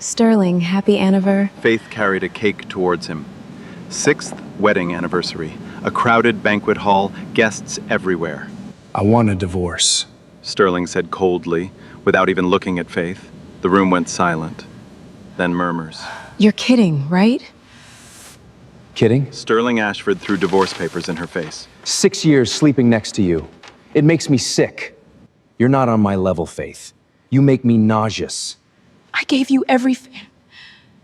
Sterling, happy anniversary. Faith carried a cake towards him. 6th wedding anniversary. A crowded banquet hall, guests everywhere. I want a divorce. Sterling said coldly, without even looking at Faith. The room went silent. Then murmurs. You're kidding, right? Kidding? Sterling Ashford threw divorce papers in her face. 6 years sleeping next to you. It makes me sick. You're not on my level, Faith. You make me nauseous. I gave you everything.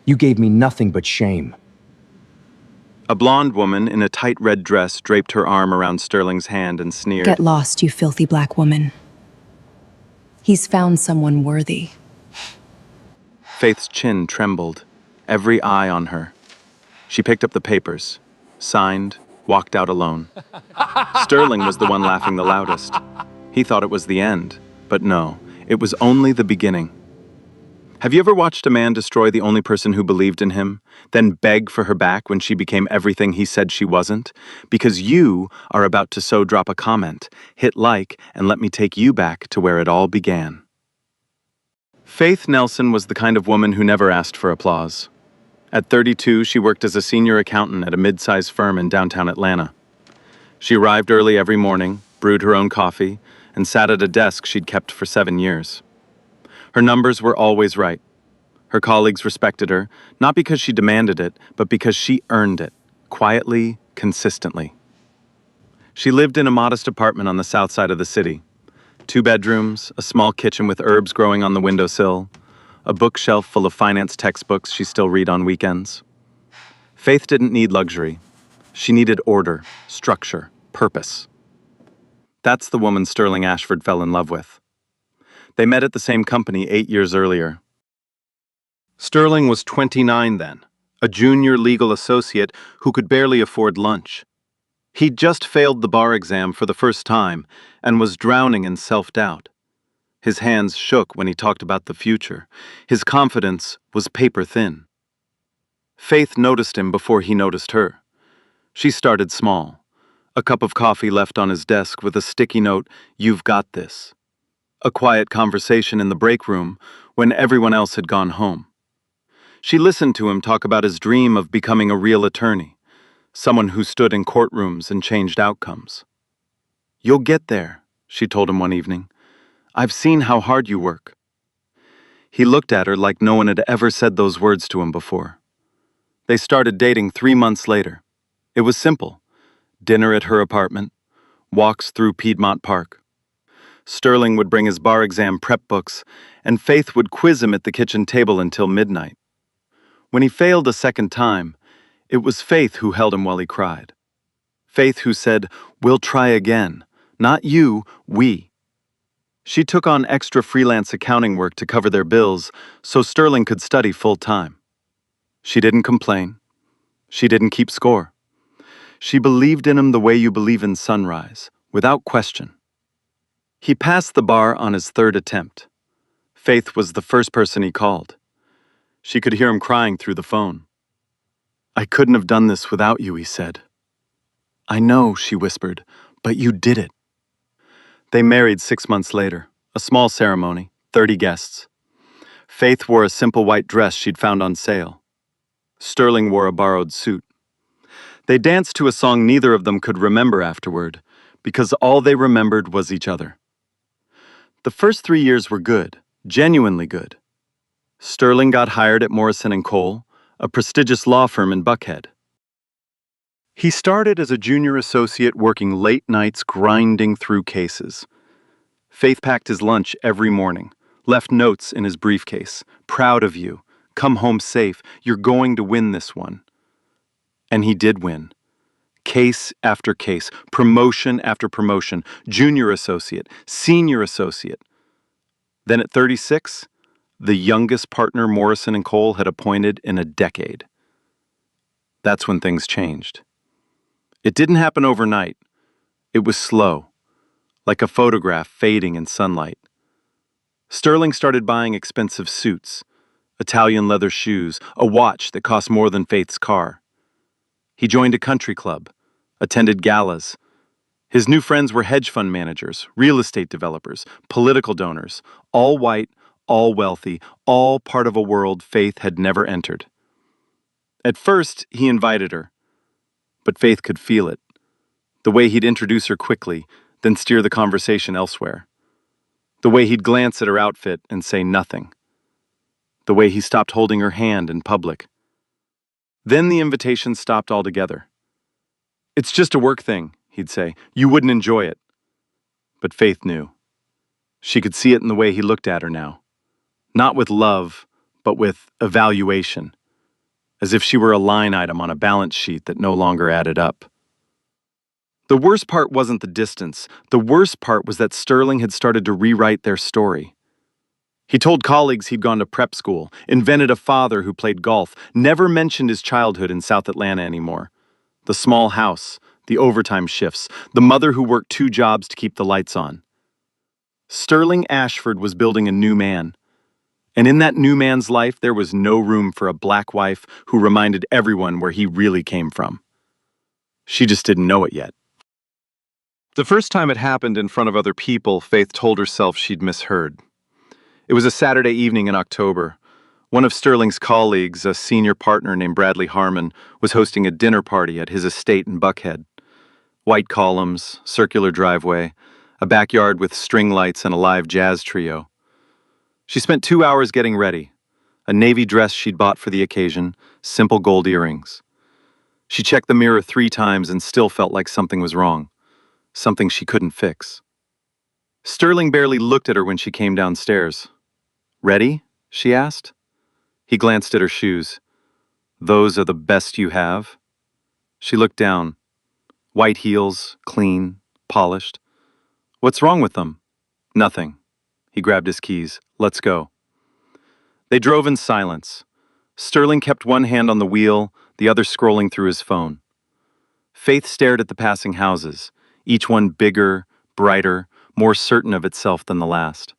You gave me nothing but shame. A blonde woman in a tight red dress draped her arm around Sterling's hand and sneered. Get lost, you filthy black woman. He's found someone worthy. Faith's chin trembled, every eye on her. She picked up the papers, signed, walked out alone. Sterling was the one laughing the loudest. He thought it was the end, but no, it was only the beginning. Have you ever watched a man destroy the only person who believed in him, then beg for her back when she became everything he said she wasn't? Because you are about to so drop a comment, hit like, and let me take you back to where it all began. Faith Nelson was the kind of woman who never asked for applause. At 32, she worked as a senior accountant at a mid-sized firm in downtown Atlanta. She arrived early every morning, brewed her own coffee, and sat at a desk she'd kept for 7 years. Her numbers were always right. Her colleagues respected her, not because she demanded it, but because she earned it, quietly, consistently. She lived in a modest apartment on the south side of the city. 2 bedrooms, a small kitchen with herbs growing on the windowsill, a bookshelf full of finance textbooks she still read on weekends. Faith didn't need luxury. She needed order, structure, purpose. That's the woman Sterling Ashford fell in love with. They met at the same company 8 years earlier. Sterling was 29 then, a junior legal associate who could barely afford lunch. He'd just failed the bar exam for the first time and was drowning in self-doubt. His hands shook when he talked about the future. His confidence was paper-thin. Faith noticed him before he noticed her. She started small. A cup of coffee left on his desk with a sticky note, "You've got this." A quiet conversation in the break room when everyone else had gone home. She listened to him talk about his dream of becoming a real attorney, someone who stood in courtrooms and changed outcomes. "You'll get there," she told him one evening. "I've seen how hard you work." He looked at her like no one had ever said those words to him before. They started dating 3 months later. It was simple. Dinner at her apartment, walks through Piedmont Park. Sterling would bring his bar exam prep books, and Faith would quiz him at the kitchen table until midnight. When he failed a second time, it was Faith who held him while he cried. Faith who said, "We'll try again. Not you, we." She took on extra freelance accounting work to cover their bills so Sterling could study full-time. She didn't complain. She didn't keep score. She believed in him the way you believe in sunrise, without question. He passed the bar on his 3rd attempt. Faith was the first person he called. She could hear him crying through the phone. "I couldn't have done this without you," he said. "I know," she whispered, "but you did it." They married 6 months later, a small ceremony, 30 guests. Faith wore a simple white dress she'd found on sale. Sterling wore a borrowed suit. They danced to a song neither of them could remember afterward, because all they remembered was each other. The first 3 years were good, genuinely good. Sterling got hired at Morrison & Cole, a prestigious law firm in Buckhead. He started as a junior associate working late nights grinding through cases. Faith packed his lunch every morning, left notes in his briefcase. "Proud of you. Come home safe. You're going to win this one." And he did win. Case after case, promotion after promotion, junior associate, senior associate. Then at 36, the youngest partner Morrison & Cole had appointed in a decade. That's when things changed. It didn't happen overnight. It was slow, like a photograph fading in sunlight. Sterling started buying expensive suits, Italian leather shoes, a watch that cost more than Faith's car. He joined a country club, attended galas. His new friends were hedge fund managers, real estate developers, political donors, all white, all wealthy, all part of a world Faith had never entered. At first, he invited her, but Faith could feel it. The way he'd introduce her quickly, then steer the conversation elsewhere. The way he'd glance at her outfit and say nothing. The way he stopped holding her hand in public. Then the invitation stopped altogether. "It's just a work thing," he'd say. "You wouldn't enjoy it." But Faith knew. She could see it in the way he looked at her now. Not with love, but with evaluation. As if she were a line item on a balance sheet that no longer added up. The worst part wasn't the distance. The worst part was that Sterling had started to rewrite their story. He told colleagues he'd gone to prep school, invented a father who played golf, never mentioned his childhood in South Atlanta anymore. The small house, the overtime shifts, the mother who worked 2 jobs to keep the lights on. Sterling Ashford was building a new man. And in that new man's life, there was no room for a black wife who reminded everyone where he really came from. She just didn't know it yet. The first time it happened in front of other people, Faith told herself she'd misheard. It was a Saturday evening in October. One of Sterling's colleagues, a senior partner named Bradley Harmon, was hosting a dinner party at his estate in Buckhead. White columns, circular driveway, a backyard with string lights and a live jazz trio. She spent 2 hours getting ready. A navy dress she'd bought for the occasion, simple gold earrings. She checked the mirror 3 times and still felt like something was wrong. Something she couldn't fix. Sterling barely looked at her when she came downstairs. "Ready?" she asked. He glanced at her shoes. "Those are the best you have?" She looked down. White heels, clean, polished. "What's wrong with them?" "Nothing." He grabbed his keys. "Let's go." They drove in silence. Sterling kept one hand on the wheel, the other scrolling through his phone. Faith stared at the passing houses, each one bigger, brighter, more certain of itself than the last.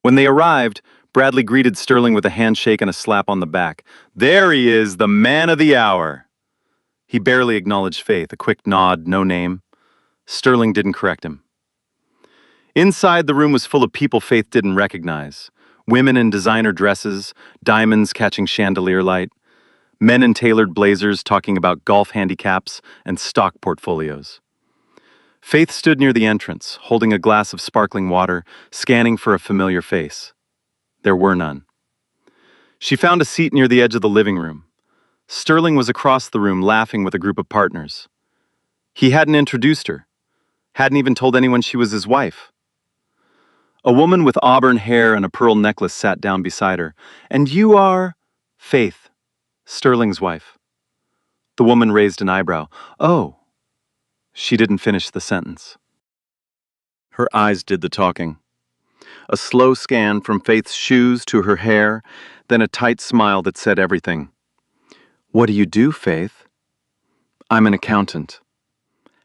When they arrived, Bradley greeted Sterling with a handshake and a slap on the back. "There he is, the man of the hour." He barely acknowledged Faith, a quick nod, no name. Sterling didn't correct him. Inside, the room was full of people Faith didn't recognize. Women in designer dresses, diamonds catching chandelier light. Men in tailored blazers talking about golf handicaps and stock portfolios. Faith stood near the entrance, holding a glass of sparkling water, scanning for a familiar face. There were none. She found a seat near the edge of the living room. Sterling was across the room laughing with a group of partners. He hadn't introduced her, hadn't even told anyone she was his wife. A woman with auburn hair and a pearl necklace sat down beside her. "And you are?" "Faith, Sterling's wife." The woman raised an eyebrow. "Oh." She didn't finish the sentence. Her eyes did the talking. A slow scan from Faith's shoes to her hair, then a tight smile that said everything. "What do you do, Faith?" "I'm an accountant."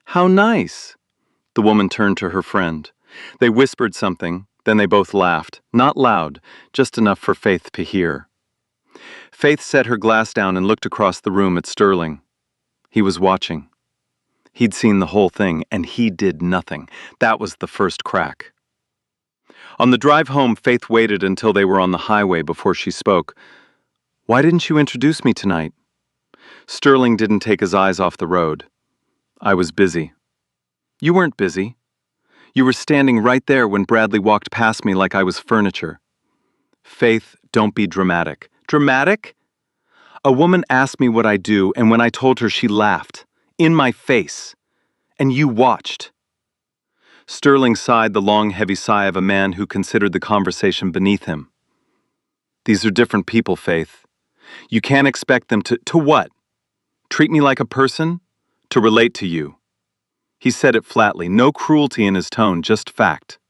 "How nice." The woman turned to her friend. They whispered something, then they both laughed, not loud, just enough for Faith to hear. Faith set her glass down and looked across the room at Sterling. He was watching. He'd seen the whole thing, and he did nothing. That was the first crack. On the drive home, Faith waited until they were on the highway before she spoke. "Why didn't you introduce me tonight?" Sterling didn't take his eyes off the road. "I was busy." "You weren't busy. You were standing right there when Bradley walked past me like I was furniture." "Faith, don't be dramatic." "Dramatic?" "A woman asked me what I do, and when I told her, she laughed. In my face. And you watched." Sterling sighed the long, heavy sigh of a man who considered the conversation beneath him. "These are different people, Faith. You can't expect them to what? Treat me like a person? To relate to you." He said it flatly, no cruelty in his tone, just fact.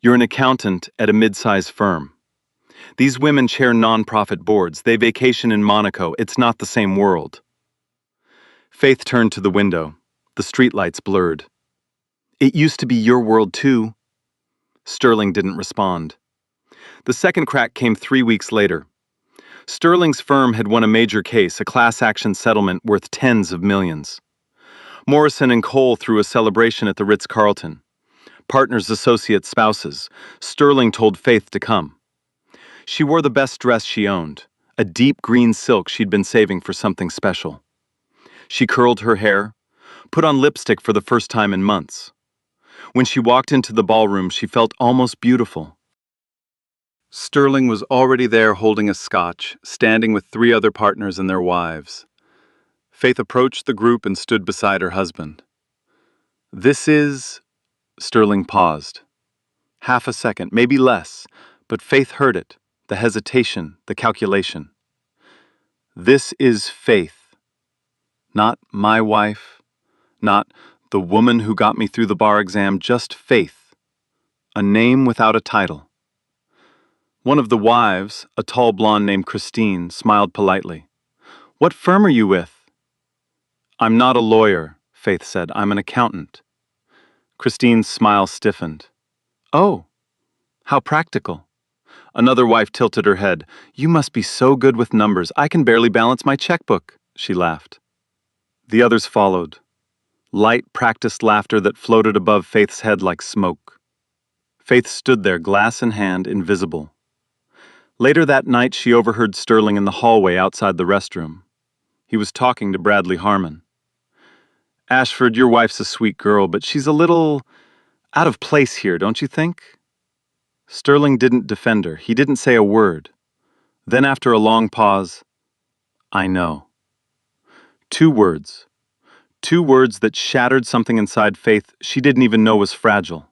"You're an accountant at a mid-sized firm. These women chair non-profit boards. They vacation in Monaco. It's not the same world." Faith turned to the window. The streetlights blurred. "It used to be your world, too." Sterling didn't respond. The second crack came 3 weeks later. Sterling's firm had won a major case, a class action settlement worth tens of millions. Morrison and Cole threw a celebration at the Ritz-Carlton. Partners, associates, spouses. Sterling told Faith to come. She wore the best dress she owned, a deep green silk she'd been saving for something special. She curled her hair, put on lipstick for the first time in months. When she walked into the ballroom, she felt almost beautiful. Sterling was already there holding a scotch, standing with 3 other partners and their wives. Faith approached the group and stood beside her husband. "This is—" Sterling paused. Half a second, maybe less, but Faith heard it, the hesitation, the calculation. "This is Faith. Not my wife, not the woman who got me through the bar exam, just Faith. A name without a title." One of the wives, a tall blonde named Christine, smiled politely. "What firm are you with?" "I'm not a lawyer," Faith said. "I'm an accountant." Christine's smile stiffened. "Oh, how practical." Another wife tilted her head. "You must be so good with numbers. I can barely balance my checkbook," she laughed. The others followed. Light, practiced laughter that floated above Faith's head like smoke. Faith stood there, glass in hand, invisible. Later that night, she overheard Sterling in the hallway outside the restroom. He was talking to Bradley Harmon. "Ashford, your wife's a sweet girl, but she's a little out of place here, don't you think?" Sterling didn't defend her. He didn't say a word. Then, after a long pause, "I know." 2 words. 2 words that shattered something inside Faith she didn't even know was fragile.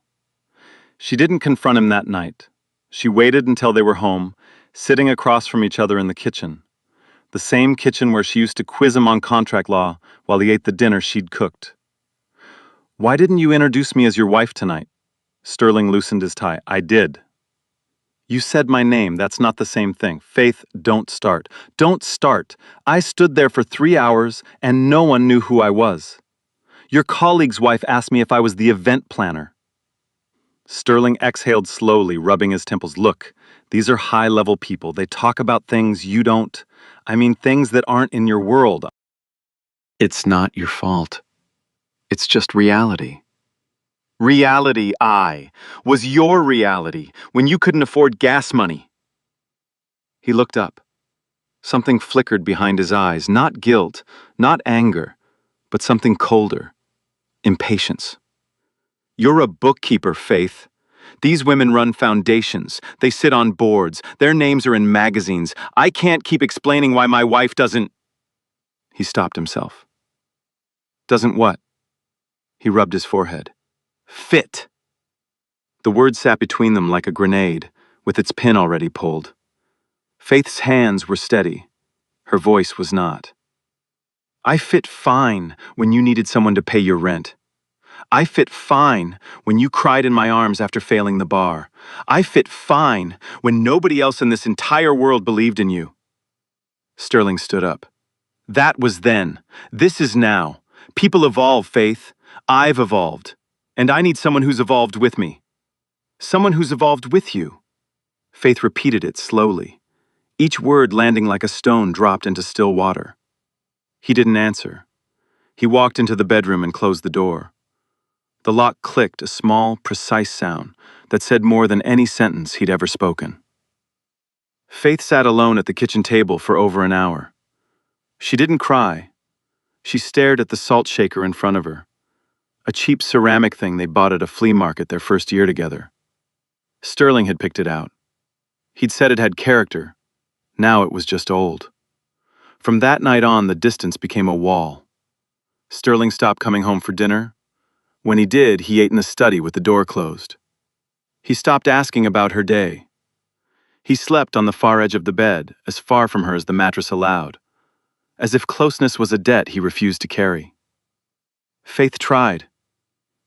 She didn't confront him that night. She waited until they were home, sitting across from each other in the kitchen. The same kitchen where she used to quiz him on contract law while he ate the dinner she'd cooked. "Why didn't you introduce me as your wife tonight?" Sterling loosened his tie. "I did." "You said my name. That's not the same thing." "Faith, don't start. Don't start. I stood there for 3 hours and no one knew who I was. Your colleague's wife asked me if I was the event planner." Sterling exhaled slowly, rubbing his temples. "Look, these are high-level people. They talk about things you don't. I mean, things that aren't in your world. It's not your fault. It's just reality." Reality, was your reality when you couldn't afford gas money. He looked up. Something flickered behind his eyes, not guilt, not anger, but something colder. Impatience. "You're a bookkeeper, Faith. These women run foundations. They sit on boards. Their names are in magazines. I can't keep explaining why my wife doesn't—" He stopped himself. "Doesn't what?" He rubbed his forehead. "Fit." The word sat between them like a grenade, with its pin already pulled. Faith's hands were steady. Her voice was not. "I fit fine when you needed someone to pay your rent. I fit fine when you cried in my arms after failing the bar. I fit fine when nobody else in this entire world believed in you." Sterling stood up. "That was then. This is now. People evolve, Faith. I've evolved. And I need someone who's evolved with me. Someone who's evolved with you." Faith repeated it slowly, each word landing like a stone dropped into still water. He didn't answer. He walked into the bedroom and closed the door. The lock clicked, a small, precise sound that said more than any sentence he'd ever spoken. Faith sat alone at the kitchen table for over an hour. She didn't cry. She stared at the salt shaker in front of her, a cheap ceramic thing they bought at a flea market their first year together. Sterling had picked it out. He'd said it had character. Now it was just old. From that night on, the distance became a wall. Sterling stopped coming home for dinner. When he did, he ate in the study with the door closed. He stopped asking about her day. He slept on the far edge of the bed, as far from her as the mattress allowed, as if closeness was a debt he refused to carry. Faith tried.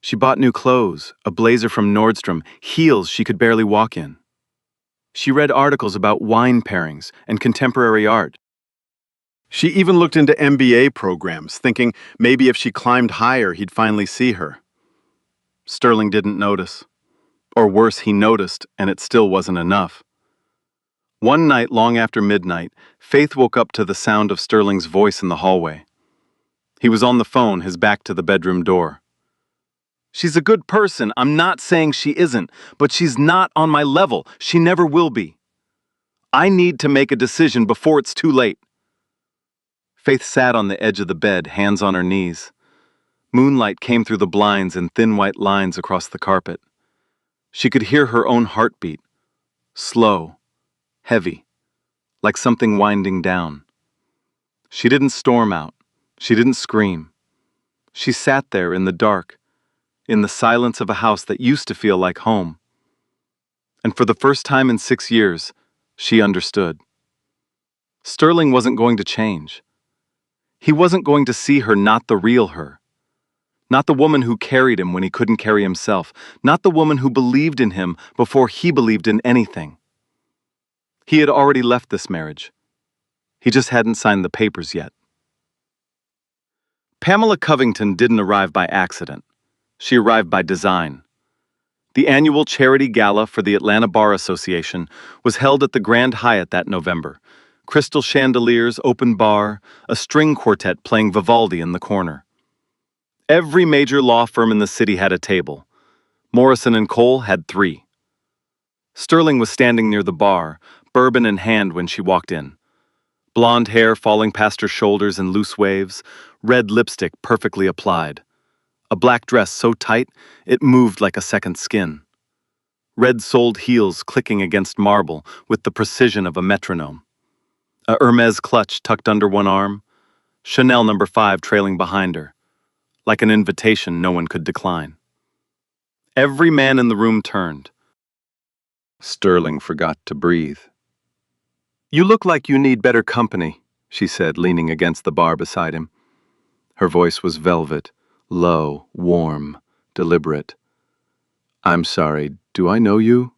She bought new clothes, a blazer from Nordstrom, heels she could barely walk in. She read articles about wine pairings and contemporary art. She even looked into MBA programs, thinking maybe if she climbed higher, he'd finally see her. Sterling didn't notice. Or worse, he noticed, and it still wasn't enough. One night long after midnight, Faith woke up to the sound of Sterling's voice in the hallway. He was on the phone, his back to the bedroom door. "She's a good person. I'm not saying she isn't, but she's not on my level. She never will be. I need to make a decision before it's too late. Faith sat on the edge of the bed, hands on her knees. Moonlight came through the blinds in thin white lines across the carpet. She could hear her own heartbeat, slow, heavy, like something winding down. She didn't storm out. She didn't scream. She sat there in the dark, in the silence of a house that used to feel like home. And for the first time in 6 years, she understood. Sterling wasn't going to change. He wasn't going to see her, not the real her. Not the woman who carried him when he couldn't carry himself. Not the woman who believed in him before he believed in anything. He had already left this marriage. He just hadn't signed the papers yet. Pamela Covington didn't arrive by accident. She arrived by design. The annual charity gala for the Atlanta Bar Association was held at the Grand Hyatt that November. Crystal chandeliers, open bar, a string quartet playing Vivaldi in the corner. Every major law firm in the city had a table. Morrison and Cole had 3. Sterling was standing near the bar, bourbon in hand when she walked in. Blonde hair falling past her shoulders in loose waves, red lipstick perfectly applied. A black dress so tight it moved like a second skin. Red-soled heels clicking against marble with the precision of a metronome. A Hermes clutch tucked under one arm, Chanel No. 5 trailing behind her, like an invitation no one could decline. Every man in the room turned. Sterling forgot to breathe. "You look like you need better company," she said, leaning against the bar beside him. Her voice was velvet, low, warm, deliberate. "I'm sorry, do I know you?"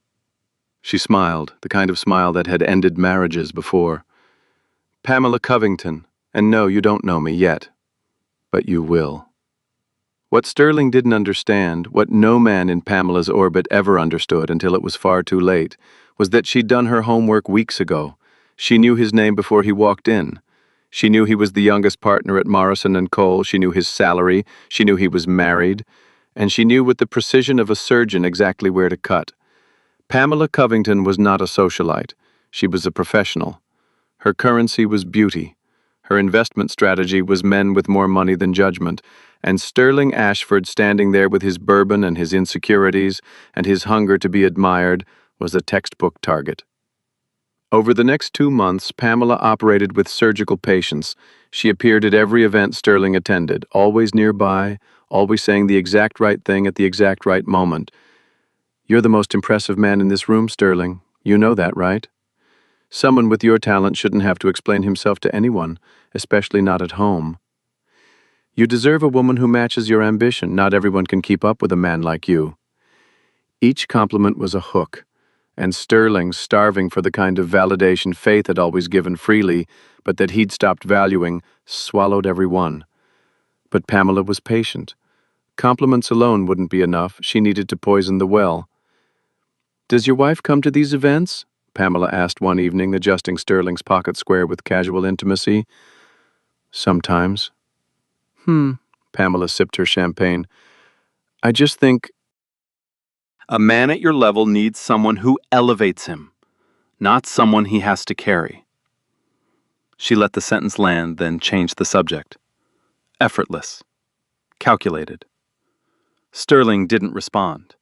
She smiled, the kind of smile that had ended marriages before. "Pamela Covington, and no, you don't know me yet. But you will." What Sterling didn't understand, what no man in Pamela's orbit ever understood until it was far too late, was that she'd done her homework weeks ago. She knew his name before he walked in. She knew he was the youngest partner at Morrison and Cole. She knew his salary. She knew he was married. And she knew with the precision of a surgeon exactly where to cut. Pamela Covington was not a socialite. She was a professional. Her currency was beauty. Her investment strategy was men with more money than judgment, and Sterling Ashford, standing there with his bourbon and his insecurities and his hunger to be admired, was a textbook target. Over the next 2 months, Pamela operated with surgical patience. She appeared at every event Sterling attended, always nearby, always saying the exact right thing at the exact right moment. "You're the most impressive man in this room, Sterling. You know that, right? Someone with your talent shouldn't have to explain himself to anyone, especially not at home. You deserve a woman who matches your ambition. Not everyone can keep up with a man like you." Each compliment was a hook, and Sterling, starving for the kind of validation Faith had always given freely, but that he'd stopped valuing, swallowed every one. But Pamela was patient. Compliments alone wouldn't be enough. She needed to poison the well. "Does your wife come to these events?" Pamela asked one evening, adjusting Sterling's pocket square with casual intimacy. "Sometimes." Pamela sipped her champagne. "I just think a man at your level needs someone who elevates him, not someone he has to carry." She let the sentence land, then changed the subject. Effortless. Calculated. Sterling didn't respond.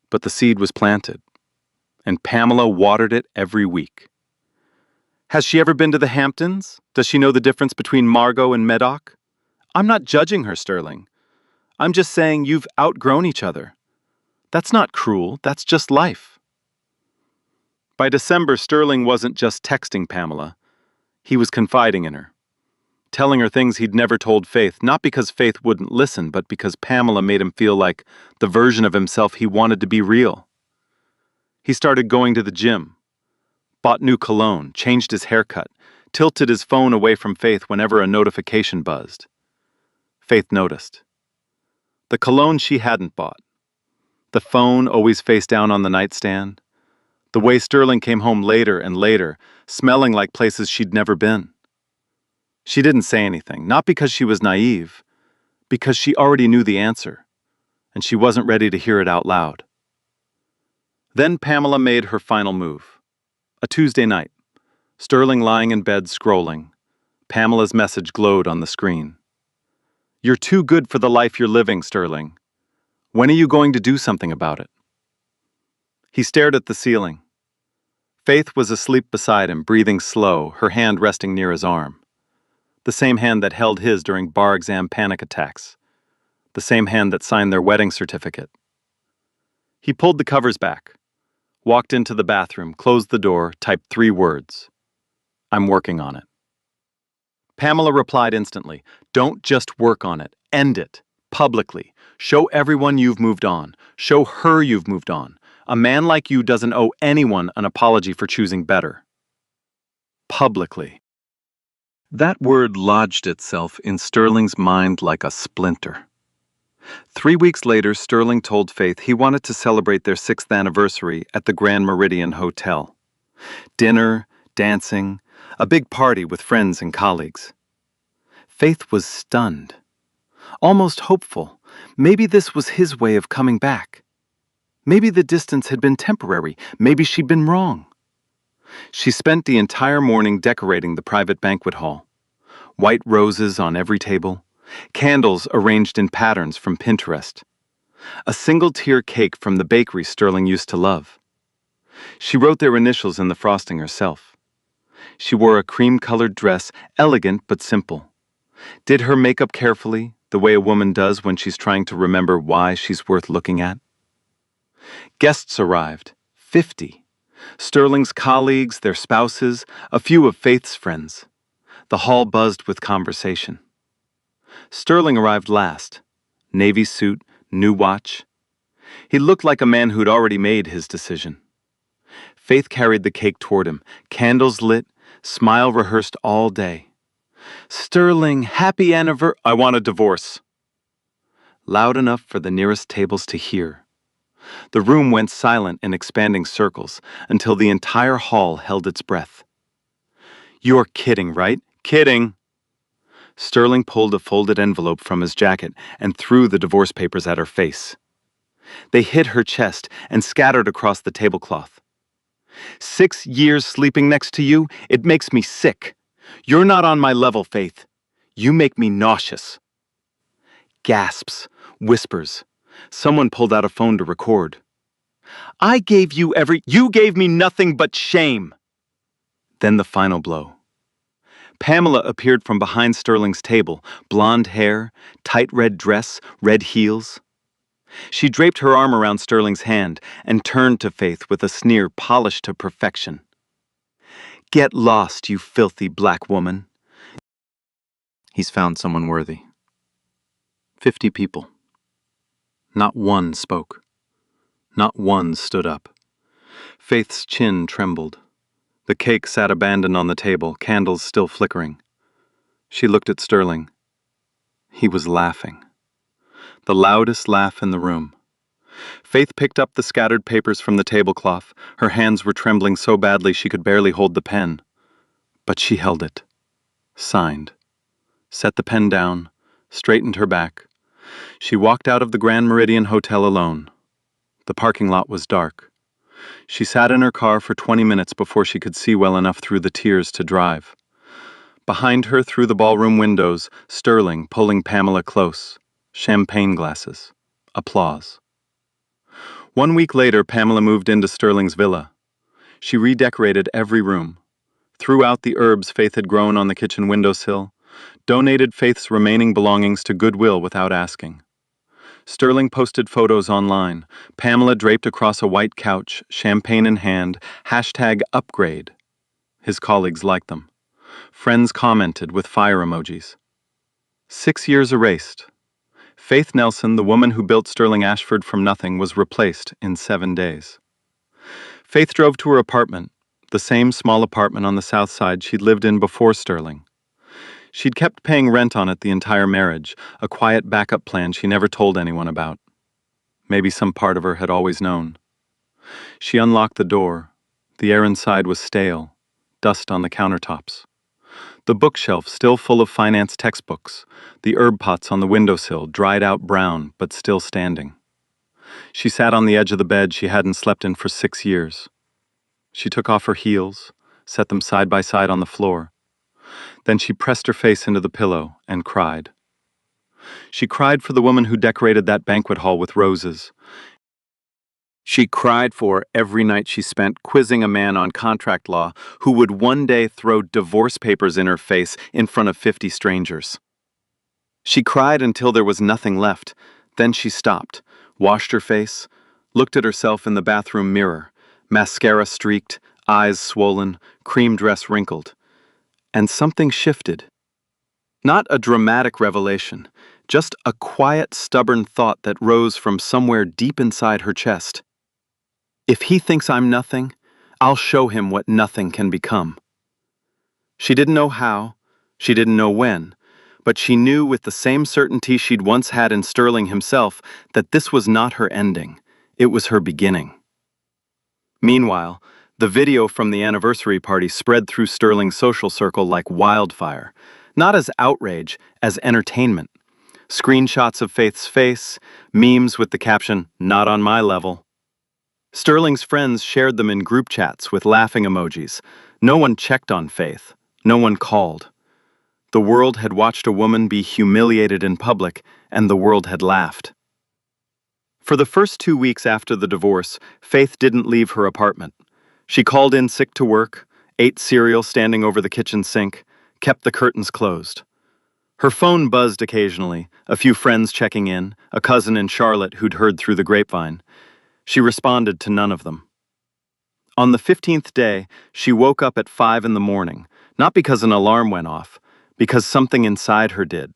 But the seed was planted, and Pamela watered it every week. Has she ever been to the Hamptons? Does she know the difference between Margot and Medoc? I'm not judging her, Sterling. I'm just saying you've outgrown each other. That's not cruel, that's just life. By December, Sterling wasn't just texting Pamela. He was confiding in her, telling her things he'd never told Faith, not because Faith wouldn't listen, but because Pamela made him feel like the version of himself he wanted to be real. He started going to the gym, bought new cologne, changed his haircut, tilted his phone away from Faith whenever a notification buzzed. Faith noticed. The cologne she hadn't bought. The phone always face down on the nightstand. The way Sterling came home later and later, smelling like places she'd never been. She didn't say anything, not because she was naive, because she already knew the answer, and she wasn't ready to hear it out loud. Then Pamela made her final move. A Tuesday night. Sterling lying in bed scrolling. Pamela's message glowed on the screen. "You're too good for the life you're living, Sterling. When are you going to do something about it?" He stared at the ceiling. Faith was asleep beside him, breathing slow, her hand resting near his arm. The same hand that held his during bar exam panic attacks. The same hand that signed their wedding certificate. He pulled the covers back, walked into the bathroom, closed the door, typed 3 words. "I'm working on it." Pamela replied instantly, "Don't just work on it, end it, publicly. Show everyone you've moved on. Show her you've moved on. A man like you doesn't owe anyone an apology for choosing better." Publicly. That word lodged itself in Sterling's mind like a splinter. 3 weeks later, Sterling told Faith he wanted to celebrate their 6th anniversary at the Grand Meridian Hotel. Dinner, dancing, a big party with friends and colleagues. Faith was stunned, almost hopeful. Maybe this was his way of coming back. Maybe the distance had been temporary. Maybe she'd been wrong. She spent the entire morning decorating the private banquet hall. White roses on every table, candles arranged in patterns from Pinterest. A single-tier cake from the bakery Sterling used to love. She wrote their initials in the frosting herself. She wore a cream-colored dress, elegant but simple. Did her makeup carefully, the way a woman does when she's trying to remember why she's worth looking at. Guests arrived, 50. Sterling's colleagues, their spouses, a few of Faith's friends. The hall buzzed with conversation. Sterling arrived last. Navy suit, new watch. He looked like a man who'd already made his decision. Faith carried the cake toward him, candles lit, smile rehearsed all day. "Sterling, happy anniversary." "I want a divorce." Loud enough for the nearest tables to hear. The room went silent in expanding circles until the entire hall held its breath. "You're kidding, right?" "Kidding." Sterling pulled a folded envelope from his jacket and threw the divorce papers at her face. They hit her chest and scattered across the tablecloth. "6 years sleeping next to you, it makes me sick. You're not on my level, Faith. You make me nauseous." Gasps, whispers. Someone pulled out a phone to record. "You gave me nothing but shame." Then the final blow. Pamela appeared from behind Sterling's table, blonde hair, tight red dress, red heels. She draped her arm around Sterling's hand and turned to Faith with a sneer polished to perfection. "Get lost, you filthy black woman. He's found someone worthy." 50 people. Not one spoke. Not one stood up. Faith's chin trembled. The cake sat abandoned on the table, candles still flickering. She looked at Sterling. He was laughing. The loudest laugh in the room. Faith picked up the scattered papers from the tablecloth. Her hands were trembling so badly she could barely hold the pen. But she held it. Signed. Set the pen down. Straightened her back. She walked out of the Grand Meridian Hotel alone. The parking lot was dark. She sat in her car for 20 minutes before she could see well enough through the tears to drive. Behind her, through the ballroom windows, Sterling pulling Pamela close. Champagne glasses. Applause. 1 week later, Pamela moved into Sterling's villa. She redecorated every room. Threw out the herbs Faith had grown on the kitchen windowsill. Donated Faith's remaining belongings to Goodwill without asking. Sterling posted photos online. Pamela draped across a white couch, champagne in hand, #upgrade. His colleagues liked them. Friends commented with fire emojis. 6 years erased. Faith Nelson, the woman who built Sterling Ashford from nothing, was replaced in 7 days. Faith drove to her apartment, the same small apartment on the south side she'd lived in before Sterling. She'd kept paying rent on it the entire marriage, a quiet backup plan she never told anyone about. Maybe some part of her had always known. She unlocked the door. The air inside was stale, dust on the countertops. The bookshelf still full of finance textbooks, the herb pots on the windowsill dried out brown but still standing. She sat on the edge of the bed she hadn't slept in for 6 years. She took off her heels, set them side by side on the floor. Then she pressed her face into the pillow and cried. She cried for the woman who decorated that banquet hall with roses. She cried for every night she spent quizzing a man on contract law who would one day throw divorce papers in her face in front of 50 strangers. She cried until there was nothing left. Then she stopped, washed her face, looked at herself in the bathroom mirror, mascara streaked, eyes swollen, cream dress wrinkled. And something shifted. Not a dramatic revelation, just a quiet, stubborn thought that rose from somewhere deep inside her chest. If he thinks I'm nothing, I'll show him what nothing can become. She didn't know how, she didn't know when, but she knew with the same certainty she'd once had in Sterling himself that this was not her ending, it was her beginning. Meanwhile, the video from the anniversary party spread through Sterling's social circle like wildfire, not as outrage, as entertainment. Screenshots of Faith's face, memes with the caption, "Not on my level." Sterling's friends shared them in group chats with laughing emojis. No one checked on Faith. No one called. The world had watched a woman be humiliated in public, and the world had laughed. For the first 2 weeks after the divorce, Faith didn't leave her apartment. She called in sick to work, ate cereal standing over the kitchen sink, kept the curtains closed. Her phone buzzed occasionally, a few friends checking in, a cousin in Charlotte who'd heard through the grapevine. She responded to none of them. On the 15th day, she woke up at 5 in the morning, not because an alarm went off, because something inside her did.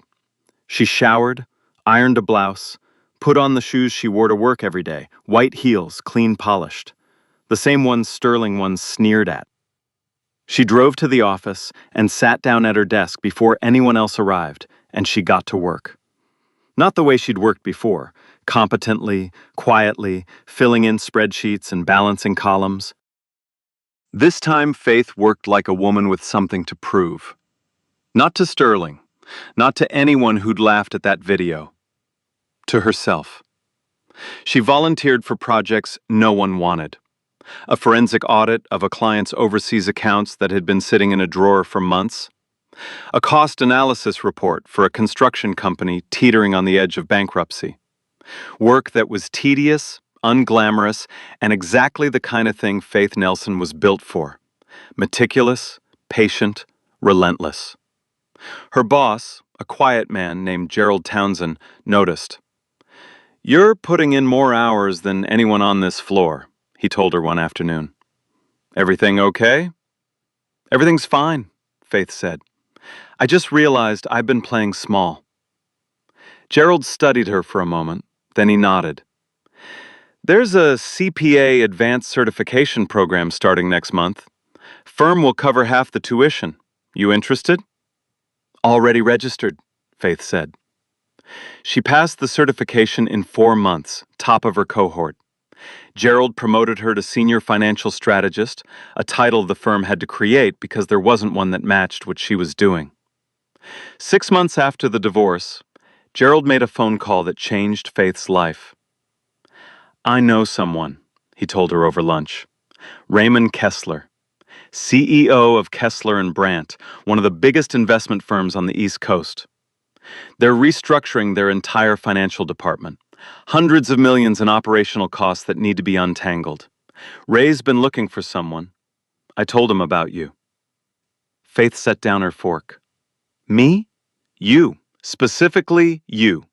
She showered, ironed a blouse, put on the shoes she wore to work every day, white heels, clean polished, the same ones Sterling once sneered at. She drove to the office and sat down at her desk before anyone else arrived, and she got to work. Not the way she'd worked before, competently, quietly, filling in spreadsheets and balancing columns. This time, Faith worked like a woman with something to prove. Not to Sterling, not to anyone who'd laughed at that video. To herself. She volunteered for projects no one wanted. A forensic audit of a client's overseas accounts that had been sitting in a drawer for months. A cost analysis report for a construction company teetering on the edge of bankruptcy. Work that was tedious, unglamorous, and exactly the kind of thing Faith Nelson was built for. Meticulous, patient, relentless. Her boss, a quiet man named Gerald Townsend, noticed. "You're putting in more hours than anyone on this floor," he told her one afternoon. "Everything okay?" "Everything's fine," Faith said. "I just realized I've been playing small." Gerald studied her for a moment, then he nodded. "There's a CPA advanced certification program starting next month. Firm will cover half the tuition. You interested?" "Already registered," Faith said. She passed the certification in 4 months, top of her cohort. Gerald promoted her to senior financial strategist, a title the firm had to create because there wasn't one that matched what she was doing. 6 months after the divorce, Gerald made a phone call that changed Faith's life. "I know someone," he told her over lunch. "Raymond Kessler, CEO of Kessler and Brandt, one of the biggest investment firms on the East Coast. They're restructuring their entire financial department. Hundreds of millions in operational costs that need to be untangled. Ray's been looking for someone. I told him about you." Faith set down her fork. "Me? You. Specifically you."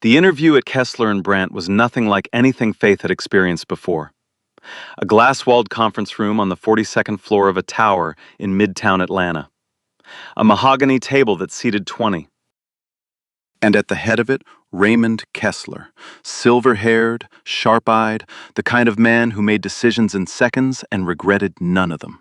The interview at Kessler and Brandt was nothing like anything Faith had experienced before. A glass-walled conference room on the 42nd floor of a tower in Midtown Atlanta. A mahogany table that seated 20. And at the head of it, Raymond Kessler, silver-haired, sharp-eyed, the kind of man who made decisions in seconds and regretted none of them.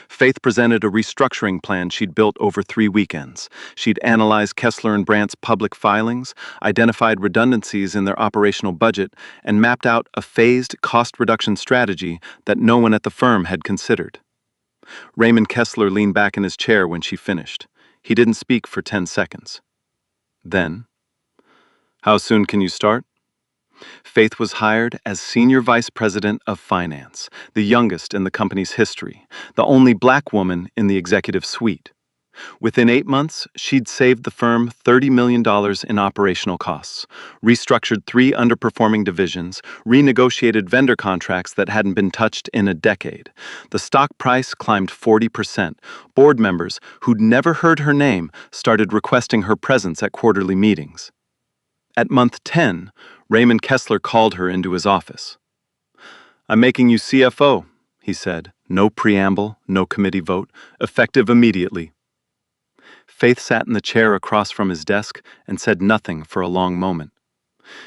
Faith presented a restructuring plan she'd built over 3 weekends. She'd analyzed Kessler and Brandt's public filings, identified redundancies in their operational budget, and mapped out a phased cost reduction strategy that no one at the firm had considered. Raymond Kessler leaned back in his chair when she finished. He didn't speak for 10 seconds. Then, "How soon can you start?" Faith was hired as Senior Vice President of Finance, the youngest in the company's history, the only black woman in the executive suite. Within 8 months, she'd saved the firm $30 million in operational costs, restructured 3 underperforming divisions, renegotiated vendor contracts that hadn't been touched in a decade. The stock price climbed 40%. Board members who'd never heard her name started requesting her presence at quarterly meetings. At month 10, Raymond Kessler called her into his office. "I'm making you CFO," he said. No preamble, no committee vote, effective immediately. Faith sat in the chair across from his desk and said nothing for a long moment.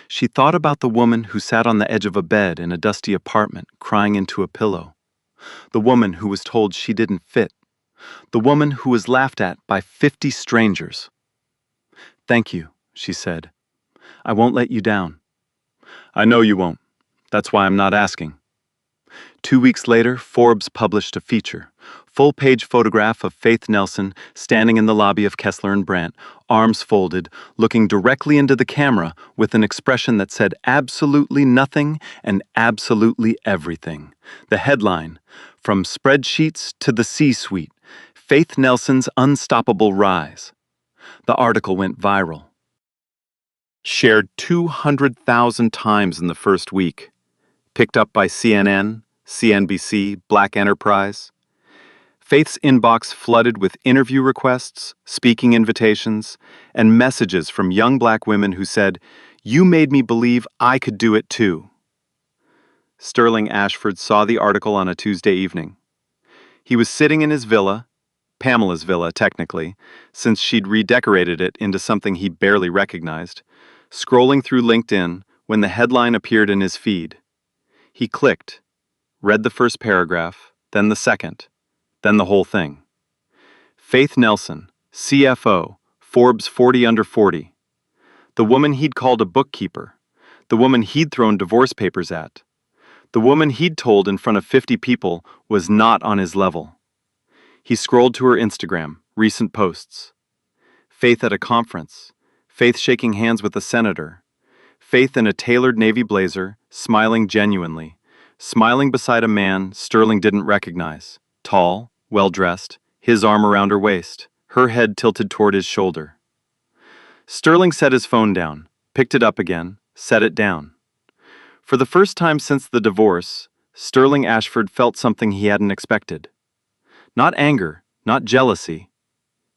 She thought about the woman who sat on the edge of a bed in a dusty apartment, crying into a pillow. The woman who was told she didn't fit. The woman who was laughed at by 50 strangers. "Thank you," she said. "I won't let you down." "I know you won't. That's why I'm not asking." 2 weeks later, Forbes published a feature. Full-page photograph of Faith Nelson standing in the lobby of Kessler and Brandt, arms folded, looking directly into the camera with an expression that said absolutely nothing and absolutely everything. The headline, "From Spreadsheets to the C-Suite, Faith Nelson's Unstoppable Rise." The article went viral. Shared 200,000 times in the first week. Picked up by CNN, CNBC, Black Enterprise. Faith's inbox flooded with interview requests, speaking invitations, and messages from young black women who said, "You made me believe I could do it too." Sterling Ashford saw the article on a Tuesday evening. He was sitting in his villa, Pamela's villa technically, since she'd redecorated it into something he barely recognized, scrolling through LinkedIn when the headline appeared in his feed. He clicked, read the first paragraph, then the second, then the whole thing. Faith Nelson, CFO, Forbes 40 Under 40. The woman he'd called a bookkeeper. The woman he'd thrown divorce papers at. The woman he'd told in front of 50 people was not on his level. He scrolled to her Instagram, recent posts. Faith at a conference. Faith shaking hands with a senator. Faith in a tailored navy blazer, smiling genuinely. Smiling beside a man Sterling didn't recognize. Tall, well-dressed, his arm around her waist, her head tilted toward his shoulder. Sterling set his phone down, picked it up again, set it down. For the first time since the divorce, Sterling Ashford felt something he hadn't expected. Not anger, not jealousy,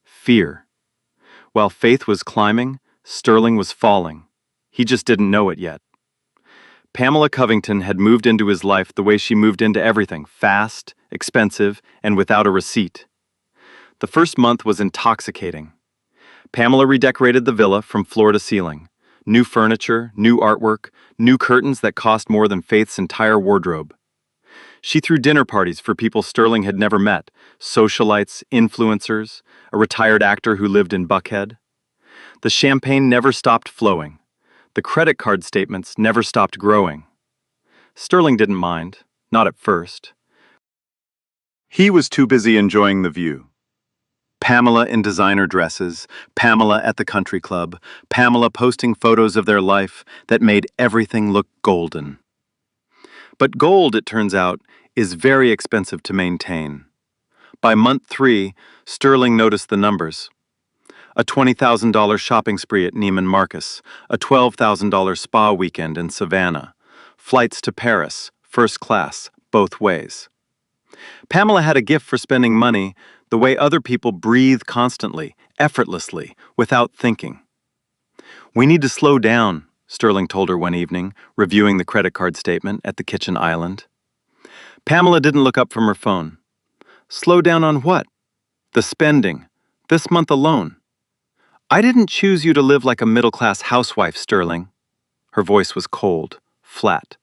fear. While Faith was climbing, Sterling was falling. He just didn't know it yet. Pamela Covington had moved into his life the way she moved into everything, fast, expensive, and without a receipt. The first month was intoxicating. Pamela redecorated the villa from floor to ceiling. New furniture, new artwork, new curtains that cost more than Faith's entire wardrobe. She threw dinner parties for people Sterling had never met, socialites, influencers, a retired actor who lived in Buckhead. The champagne never stopped flowing. The credit card statements never stopped growing. Sterling didn't mind, not at first. He was too busy enjoying the view. Pamela in designer dresses, Pamela at the country club, Pamela posting photos of their life that made everything look golden. But gold, it turns out, is very expensive to maintain. By month 3, Sterling noticed the numbers. A $20,000 shopping spree at Neiman Marcus, a $12,000 spa weekend in Savannah, flights to Paris, first class, both ways. Pamela had a gift for spending money the way other people breathe constantly, effortlessly, without thinking. "We need to slow down," Sterling told her one evening, reviewing the credit card statement at the kitchen island. Pamela didn't look up from her phone. "Slow down on what?" "The spending. This month alone." "I didn't choose you to live like a middle-class housewife, Sterling." Her voice was cold, flat.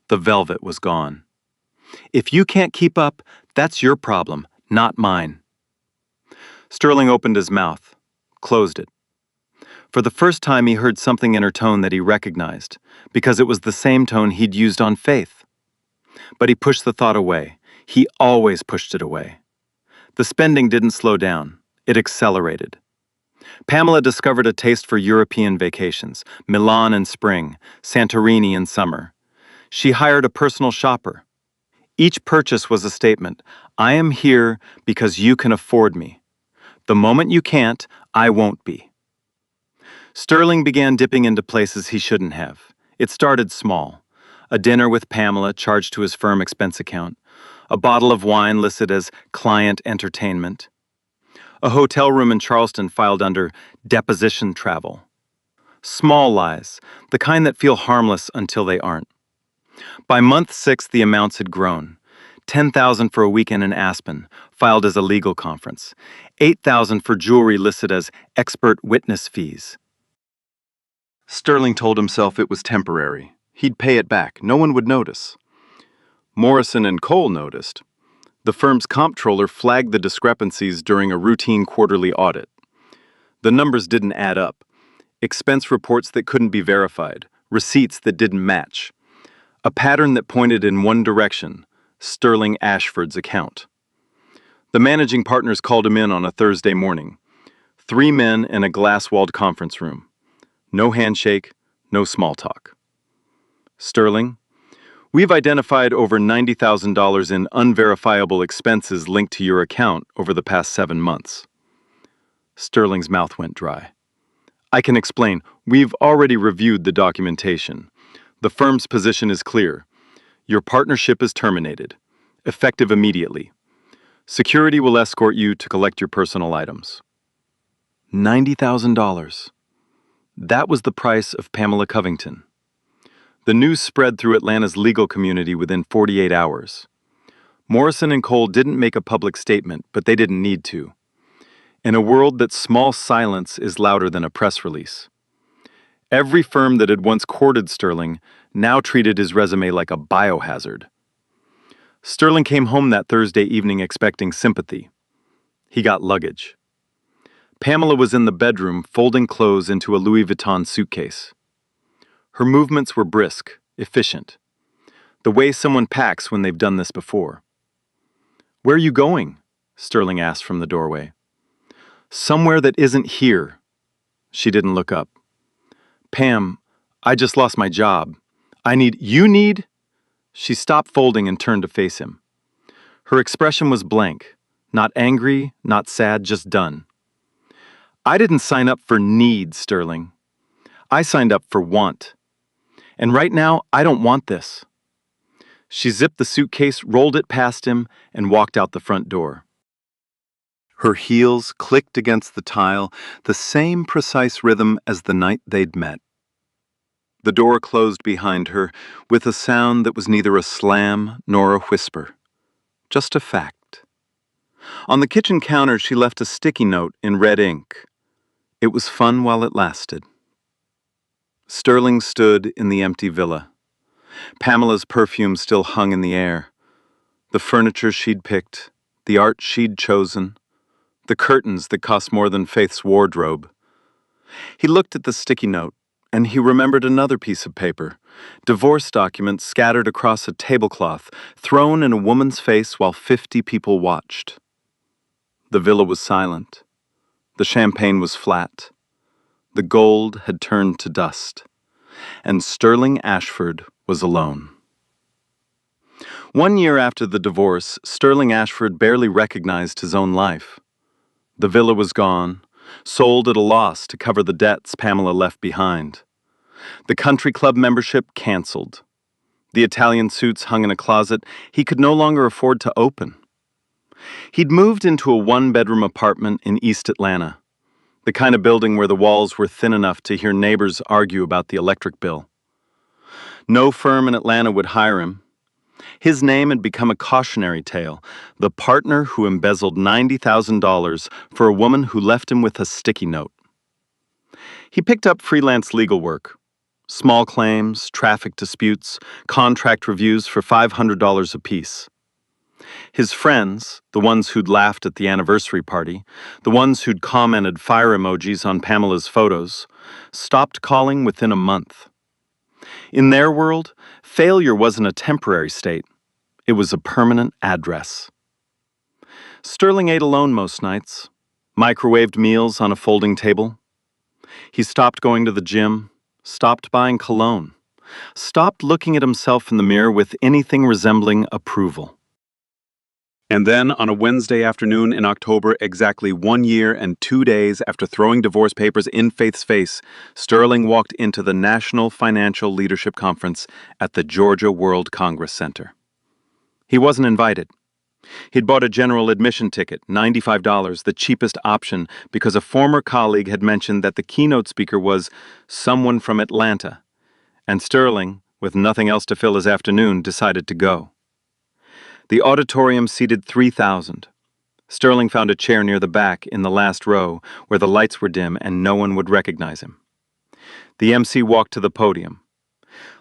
The velvet was gone. "If you can't keep up, that's your problem, not mine." Sterling opened his mouth, closed it. For the first time, he heard something in her tone that he recognized, because it was the same tone he'd used on Faith. But he pushed the thought away. He always pushed it away. The spending didn't slow down. It accelerated. Pamela discovered a taste for European vacations, Milan in spring, Santorini in summer. She hired a personal shopper. Each purchase was a statement. I am here because you can afford me. The moment you can't, I won't be. Sterling began dipping into places he shouldn't have. It started small. A dinner with Pamela charged to his firm expense account. A bottle of wine listed as client entertainment. A hotel room in Charleston filed under deposition travel. Small lies, the kind that feel harmless until they aren't. By month 6, the amounts had grown. $10,000 for a weekend in Aspen, filed as a legal conference. $8,000 for jewelry listed as expert witness fees. Sterling told himself it was temporary. He'd pay it back. No one would notice. Morrison and Cole noticed. The firm's comptroller flagged the discrepancies during a routine quarterly audit. The numbers didn't add up. Expense reports that couldn't be verified. Receipts that didn't match. A pattern that pointed in one direction, Sterling Ashford's account. The managing partners called him in on a Thursday morning. 3 men in a glass-walled conference room. No handshake, no small talk. Sterling, we've identified over $90,000 in unverifiable expenses linked to your account over the past 7 months. Sterling's mouth went dry. I can explain. We've already reviewed the documentation. The firm's position is clear. Your partnership is terminated, effective immediately. Security will escort you to collect your personal items. $90,000. That was the price of Pamela Covington. The news spread through Atlanta's legal community within 48 hours. Morrison and Cole didn't make a public statement, but they didn't need to. In a world that small silence is louder than a press release. Every firm that had once courted Sterling now treated his resume like a biohazard. Sterling came home that Thursday evening expecting sympathy. He got luggage. Pamela was in the bedroom folding clothes into a Louis Vuitton suitcase. Her movements were brisk, efficient. The way someone packs when they've done this before. Where are you going? Sterling asked from the doorway. Somewhere that isn't here. She didn't look up. Pam, I just lost my job. You need? She stopped folding and turned to face him. Her expression was blank. Not angry, not sad, just done. I didn't sign up for need, Sterling. I signed up for want. And right now, I don't want this. She zipped the suitcase, rolled it past him, and walked out the front door. Her heels clicked against the tile, the same precise rhythm as the night they'd met. The door closed behind her with a sound that was neither a slam nor a whisper, just a fact. On the kitchen counter, she left a sticky note in red ink. It was fun while it lasted. Sterling stood in the empty villa. Pamela's perfume still hung in the air. The furniture she'd picked, the art she'd chosen, the curtains that cost more than Faith's wardrobe. He looked at the sticky note, and he remembered another piece of paper, divorce documents scattered across a tablecloth, thrown in a woman's face while 50 people watched. The villa was silent. The champagne was flat. The gold had turned to dust. And Sterling Ashford was alone. 1 year after the divorce, Sterling Ashford barely recognized his own life. The villa was gone, sold at a loss to cover the debts Pamela left behind. The country club membership canceled. The Italian suits hung in a closet he could no longer afford to open. He'd moved into a 1-bedroom apartment in East Atlanta, the kind of building where the walls were thin enough to hear neighbors argue about the electric bill. No firm in Atlanta would hire him. His name had become a cautionary tale, the partner who embezzled $90,000 for a woman who left him with a sticky note. He picked up freelance legal work, small claims, traffic disputes, contract reviews for $500 apiece. His friends, the ones who'd laughed at the anniversary party, the ones who'd commented fire emojis on Pamela's photos, stopped calling within a month. In their world, failure wasn't a temporary state. It was a permanent address. Sterling ate alone most nights. Microwaved meals on a folding table. He stopped going to the gym, stopped buying cologne, stopped looking at himself in the mirror with anything resembling approval. And then, on a Wednesday afternoon in October, exactly 1 year and 2 days after throwing divorce papers in Faith's face, Sterling walked into the National Financial Leadership Conference at the Georgia World Congress Center. He wasn't invited. He'd bought a general admission ticket, $95, the cheapest option, because a former colleague had mentioned that the keynote speaker was someone from Atlanta, and Sterling, with nothing else to fill his afternoon, decided to go. The auditorium seated 3,000. Sterling found a chair near the back in the last row where the lights were dim and no one would recognize him. The MC walked to the podium.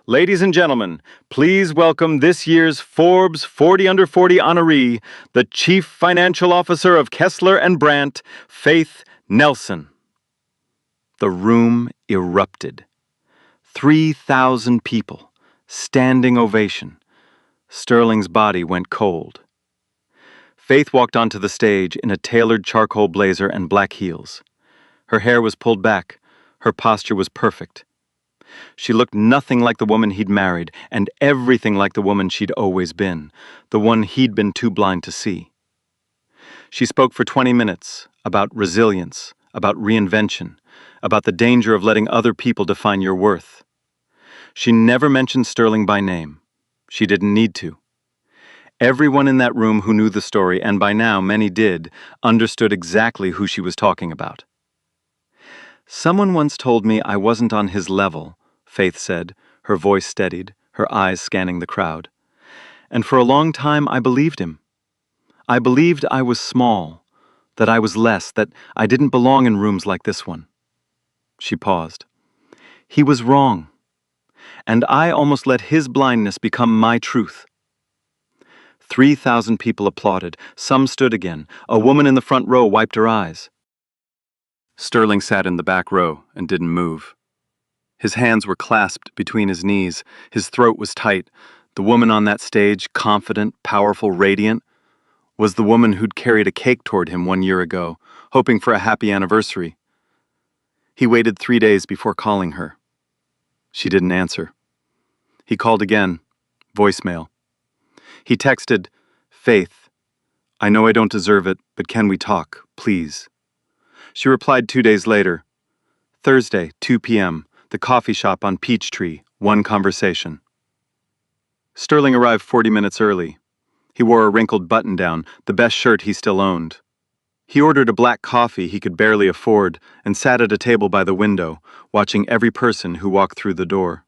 Ladies and gentlemen, please welcome this year's Forbes 40 Under 40 honoree, the Chief Financial Officer of Kessler and Brandt, Faith Nelson. The room erupted. 3,000 people, standing ovation. Sterling's body went cold. Faith walked onto the stage in a tailored charcoal blazer and black heels. Her hair was pulled back. Her posture was perfect. She looked nothing like the woman he'd married, and everything like the woman she'd always been, the one he'd been too blind to see. She spoke for 20 minutes about resilience, about reinvention, about the danger of letting other people define your worth. She never mentioned Sterling by name. She didn't need to. Everyone in that room who knew the story, and by now many did, understood exactly who she was talking about. Someone once told me I wasn't on his level, Faith said, her voice steadied, her eyes scanning the crowd. And for a long time I believed him. I believed I was small, that I was less, that I didn't belong in rooms like this one. She paused. He was wrong. And I almost let his blindness become my truth. 3,000 people applauded. Some stood again. A woman in the front row wiped her eyes. Sterling sat in the back row and didn't move. His hands were clasped between his knees. His throat was tight. The woman on that stage, confident, powerful, radiant, was the woman who'd carried a cake toward him 1 year ago, hoping for a happy anniversary. He waited 3 days before calling her. She didn't answer. He called again. Voicemail. He texted, Faith, I know I don't deserve it, but can we talk, please? She replied 2 days later. Thursday, 2 p.m., the coffee shop on Peachtree, one conversation. Sterling arrived 40 minutes early. He wore a wrinkled button-down, the best shirt he still owned. He ordered a black coffee he could barely afford and sat at a table by the window, watching every person who walked through the door.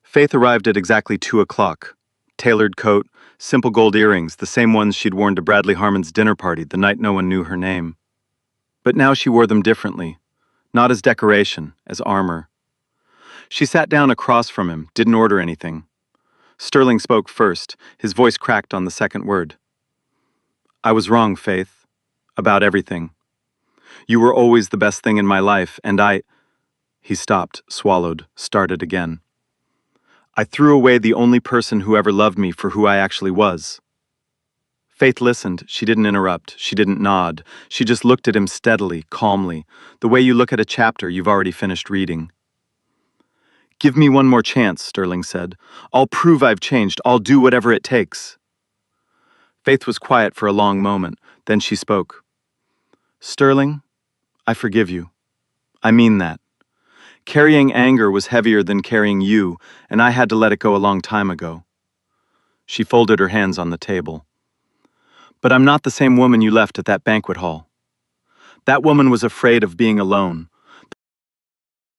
Faith arrived at exactly 2 o'clock. Tailored coat, simple gold earrings, the same ones she'd worn to Bradley Harmon's dinner party the night no one knew her name. But now she wore them differently, not as decoration, as armor. She sat down across from him, didn't order anything. Sterling spoke first, his voice cracked on the second word. I was wrong, Faith, about everything. You were always the best thing in my life, and He stopped, swallowed, started again. I threw away the only person who ever loved me for who I actually was. Faith listened. She didn't interrupt. She didn't nod. She just looked at him steadily, calmly, the way you look at a chapter you've already finished reading. Give me one more chance, Sterling said. I'll prove I've changed. I'll do whatever it takes. Faith was quiet for a long moment. Then she spoke. Sterling, I forgive you. I mean that. Carrying anger was heavier than carrying you, and I had to let it go a long time ago. She folded her hands on the table. But I'm not the same woman you left at that banquet hall. That woman was afraid of being alone.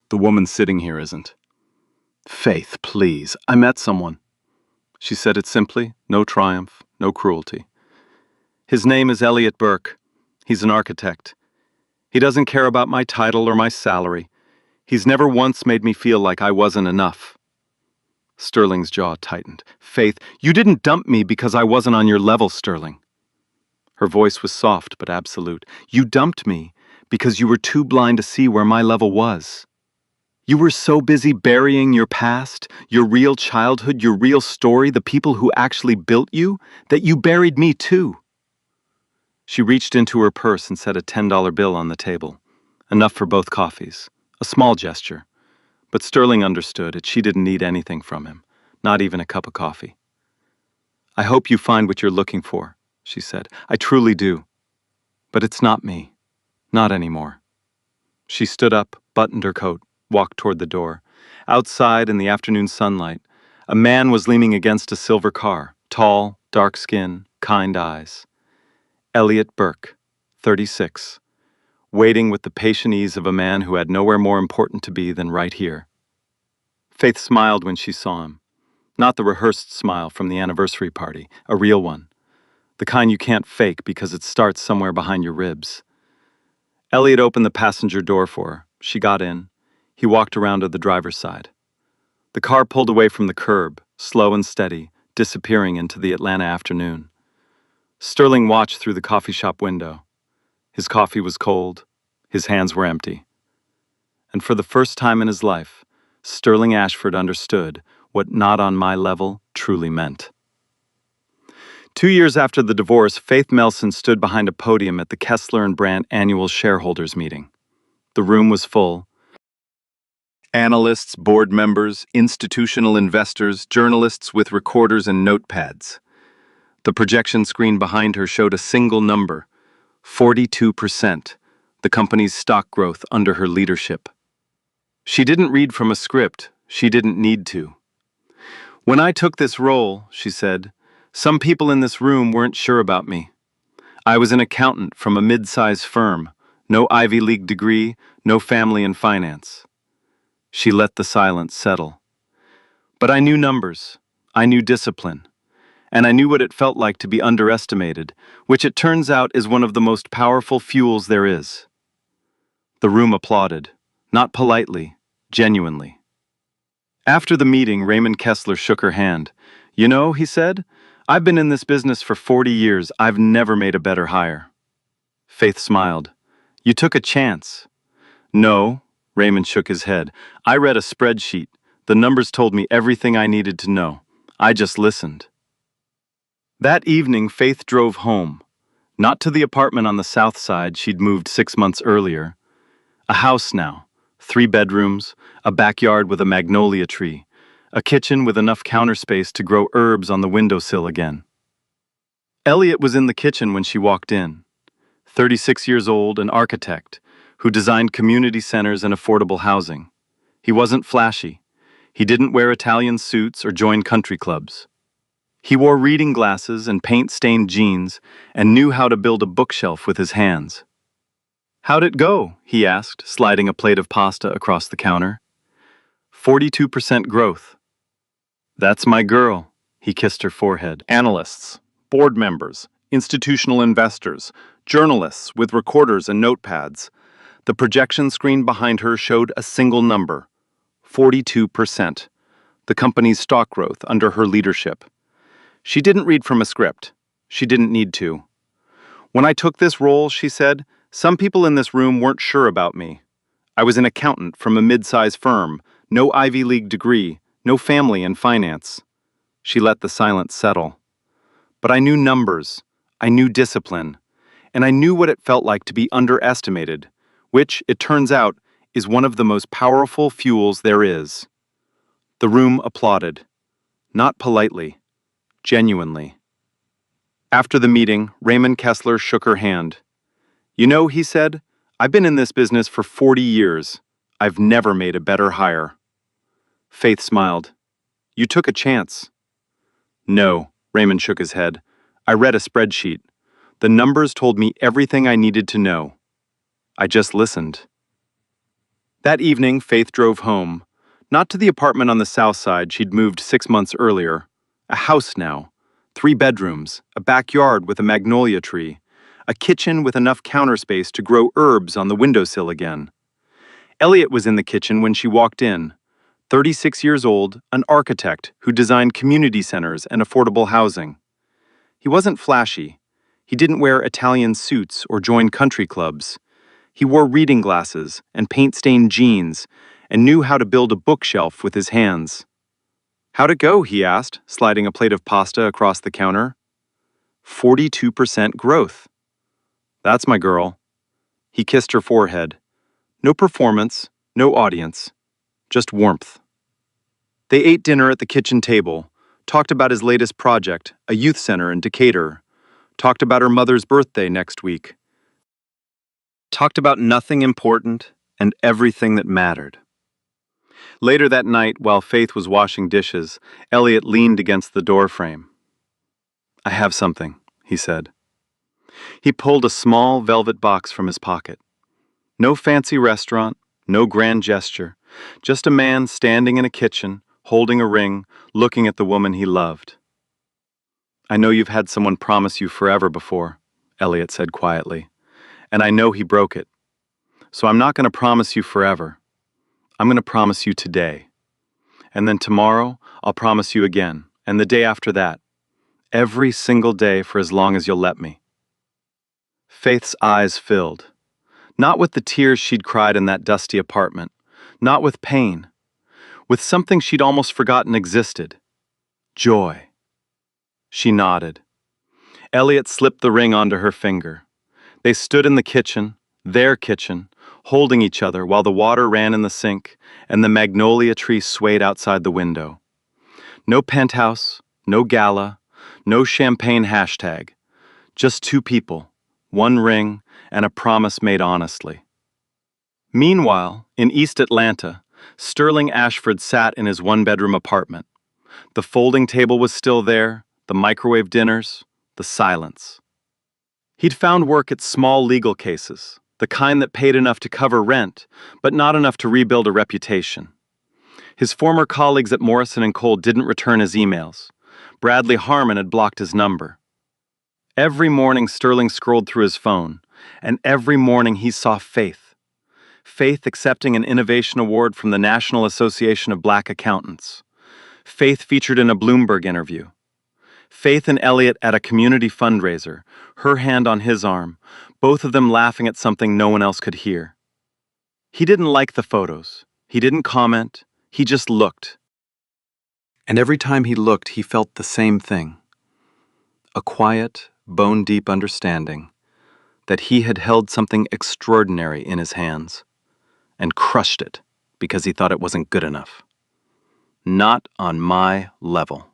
The woman sitting here isn't. Faith, please, I met someone. She said it simply, no triumph, no cruelty. His name is Elliot Burke. He's an architect. He doesn't care about my title or my salary. He's never once made me feel like I wasn't enough. Sterling's jaw tightened. Faith, you didn't dump me because I wasn't on your level, Sterling. Her voice was soft but absolute. You dumped me because you were too blind to see where my level was. You were so busy burying your past, your real childhood, your real story, the people who actually built you, that you buried me too. She reached into her purse and set a $10 bill on the table, enough for both coffees. A small gesture, but Sterling understood that she didn't need anything from him, not even a cup of coffee. "I hope you find what you're looking for," she said. "I truly do. But it's not me. Not anymore." She stood up, buttoned her coat, walked toward the door. Outside in the afternoon sunlight, a man was leaning against a silver car, tall, dark skin, kind eyes. Elliot Burke, 36, waiting with the patient ease of a man who had nowhere more important to be than right here. Faith smiled when she saw him. Not the rehearsed smile from the anniversary party, a real one. The kind you can't fake because it starts somewhere behind your ribs. Elliot opened the passenger door for her. She got in. He walked around to the driver's side. The car pulled away from the curb, slow and steady, disappearing into the Atlanta afternoon. Sterling watched through the coffee shop window. His coffee was cold. His hands were empty. And for the first time in his life, Sterling Ashford understood what "not on my level" truly meant. 2 years after the divorce, Faith Melson stood behind a podium at the Kessler and Brandt annual shareholders meeting. The room was full. Analysts, board members, institutional investors, journalists with recorders and notepads. The projection screen behind her showed a single number, 42%, the company's stock growth under her leadership. She didn't read from a script. She didn't need to. "When I took this role," she said, "some people in this room weren't sure about me. I was an accountant from a mid-sized firm, no Ivy League degree, no family in finance." She let the silence settle. "But I knew numbers, I knew discipline, and I knew what it felt like to be underestimated, which it turns out is one of the most powerful fuels there is." The room applauded, not politely, genuinely. After the meeting, Raymond Kessler shook her hand. "You know," he said, "I've been in this business for 40 years. I've never made a better hire." Faith smiled. "You took a chance." "No," Raymond shook his head. "I read a spreadsheet. The numbers told me everything I needed to know. I just listened." That evening, Faith drove home. Not to the apartment on the south side she'd moved 6 months earlier. A house now. 3 bedrooms, a backyard with a magnolia tree, a kitchen with enough counter space to grow herbs on the windowsill again. Elliot was in the kitchen when she walked in. 36 years old, an architect, who designed community centers and affordable housing. He wasn't flashy. He didn't wear Italian suits or join country clubs. He wore reading glasses and paint-stained jeans and knew how to build a bookshelf with his hands. "How'd it go?" he asked, sliding a plate of pasta across the counter. 42% growth. "That's my girl," he kissed her forehead. "Analysts, board members, institutional investors, journalists with recorders and notepads." The projection screen behind her showed a single number, 42%, the company's stock growth under her leadership. She didn't read from a script. She didn't need to. "When I took this role," she said, "some people in this room weren't sure about me. I was an accountant from a mid-sized firm, no Ivy League degree, no family in finance." She let the silence settle. "But I knew numbers, I knew discipline, and I knew what it felt like to be underestimated, which, it turns out, is one of the most powerful fuels there is." The room applauded. Not politely, genuinely. After the meeting, Raymond Kessler shook her hand. "You know," he said, "I've been in this business for 40 years. I've never made a better hire." Faith smiled. "You took a chance." "No," Raymond shook his head. "I read a spreadsheet. The numbers told me everything I needed to know. I just listened." That evening, Faith drove home. Not to the apartment on the south side she'd moved 6 months earlier. A house now. 3 bedrooms, a backyard with a magnolia tree, a kitchen with enough counter space to grow herbs on the windowsill again. Elliot was in the kitchen when she walked in. 36 years old, an architect who designed community centers and affordable housing. He wasn't flashy. He didn't wear Italian suits or join country clubs. He wore reading glasses and paint-stained jeans and knew how to build a bookshelf with his hands. "How'd it go?" he asked, sliding a plate of pasta across the counter. 42% growth. That's my girl. He kissed her forehead. No performance, no audience, just warmth. They ate dinner at the kitchen table, talked about his latest project, a youth center in Decatur, talked about her mother's birthday next week, talked about nothing important and everything that mattered. Later that night, while Faith was washing dishes, Elliot leaned against the doorframe. "I have something," he said. He pulled a small velvet box from his pocket. No fancy restaurant, no grand gesture, just a man standing in a kitchen, holding a ring, looking at the woman he loved. "I know you've had someone promise you forever before," Elliot said quietly, "and I know he broke it. So I'm not going to promise you forever. I'm going to promise you today. And then tomorrow, I'll promise you again, and the day after that. Every single day for as long as you'll let me." Faith's eyes filled. Not with the tears she'd cried in that dusty apartment, not with pain, with something she'd almost forgotten existed. Joy. She nodded. Elliot slipped the ring onto her finger. They stood in the kitchen, their kitchen, holding each other while the water ran in the sink and the magnolia tree swayed outside the window. No penthouse, no gala, no champagne hashtag. Just two people, one ring, and a promise made honestly. Meanwhile, in East Atlanta, Sterling Ashford sat in his one-bedroom apartment. The folding table was still there, the microwave dinners, the silence. He'd found work at small legal cases, the kind that paid enough to cover rent, but not enough to rebuild a reputation. His former colleagues at Morrison & Cole didn't return his emails. Bradley Harmon had blocked his number. Every morning Sterling scrolled through his phone, and every morning he saw Faith. Faith accepting an innovation award from the National Association of Black Accountants. Faith featured in a Bloomberg interview. Faith and Elliot at a community fundraiser, her hand on his arm, both of them laughing at something no one else could hear. He didn't like the photos. He didn't comment. He just looked. And every time he looked, he felt the same thing. A quiet, bone-deep understanding that he had held something extraordinary in his hands and crushed it because he thought it wasn't good enough. Not on my level.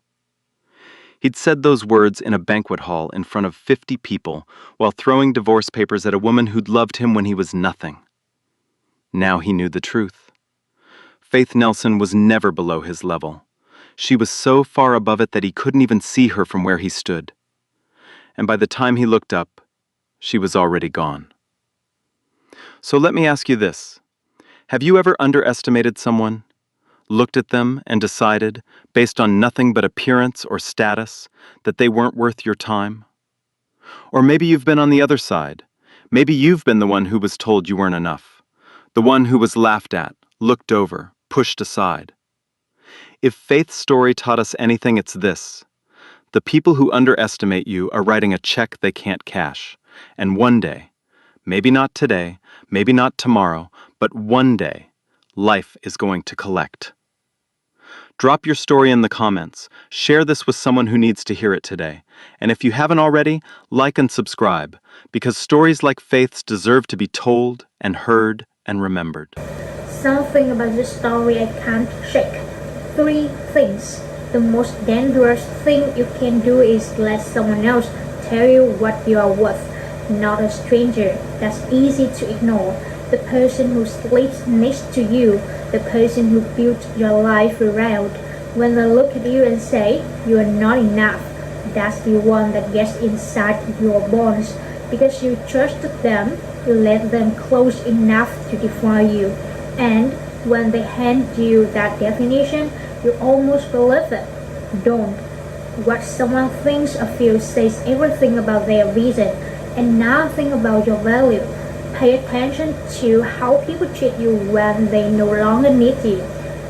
He'd said those words in a banquet hall in front of 50 people while throwing divorce papers at a woman who'd loved him when he was nothing. Now he knew the truth. Faith Nelson was never below his level. She was so far above it that he couldn't even see her from where he stood. And by the time he looked up, she was already gone. So let me ask you this. Have you ever underestimated someone? Looked at them and decided, based on nothing but appearance or status, that they weren't worth your time? Or maybe you've been on the other side. Maybe you've been the one who was told you weren't enough. The one who was laughed at, looked over, pushed aside. If Faith's story taught us anything, it's this. The people who underestimate you are writing a check they can't cash. And one day, maybe not today, maybe not tomorrow, but one day, life is going to collect. Drop your story in the comments. Share this with someone who needs to hear it today. And if you haven't already, like and subscribe, because stories like Faith's deserve to be told and heard and remembered. Something about this story I can't shake. 3 things. The most dangerous thing you can do is let someone else tell you what you are worth, not a stranger. That's easy to ignore. The person who sleeps next to you, the person who built your life around. When they look at you and say, you are not enough, that's the one that gets inside your bones. Because you trusted them, you let them close enough to define you. And when they hand you that definition, you almost believe it. Don't. What someone thinks or feels says everything about their vision and nothing about your value. Pay attention to how people treat you when they no longer need you.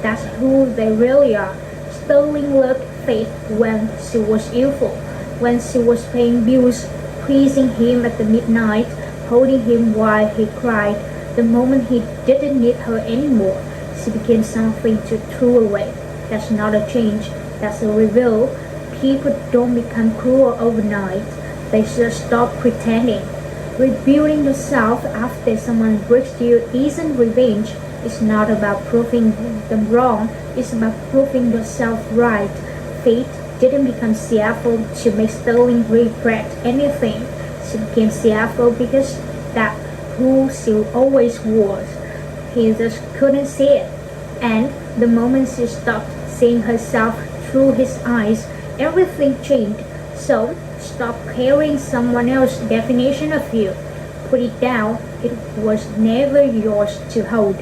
That's who they really are. Sterling loved Faith when she was youthful, when she was paying bills, pleasing him at the midnight, holding him while he cried. The moment he didn't need her anymore, she became something to throw away. That's not a change, that's a reveal. People don't become cruel overnight. They just stop pretending. Rebuilding yourself after someone breaks you isn't revenge. It's not about proving them wrong. It's about proving yourself right. Faith didn't become Seattle to make Sterling regret anything. She became Seattle because that's who she always was. He just couldn't see it. And the moment she stopped seeing herself through his eyes, everything changed. So stop carrying someone else's definition of you. Put it down. It was never yours to hold.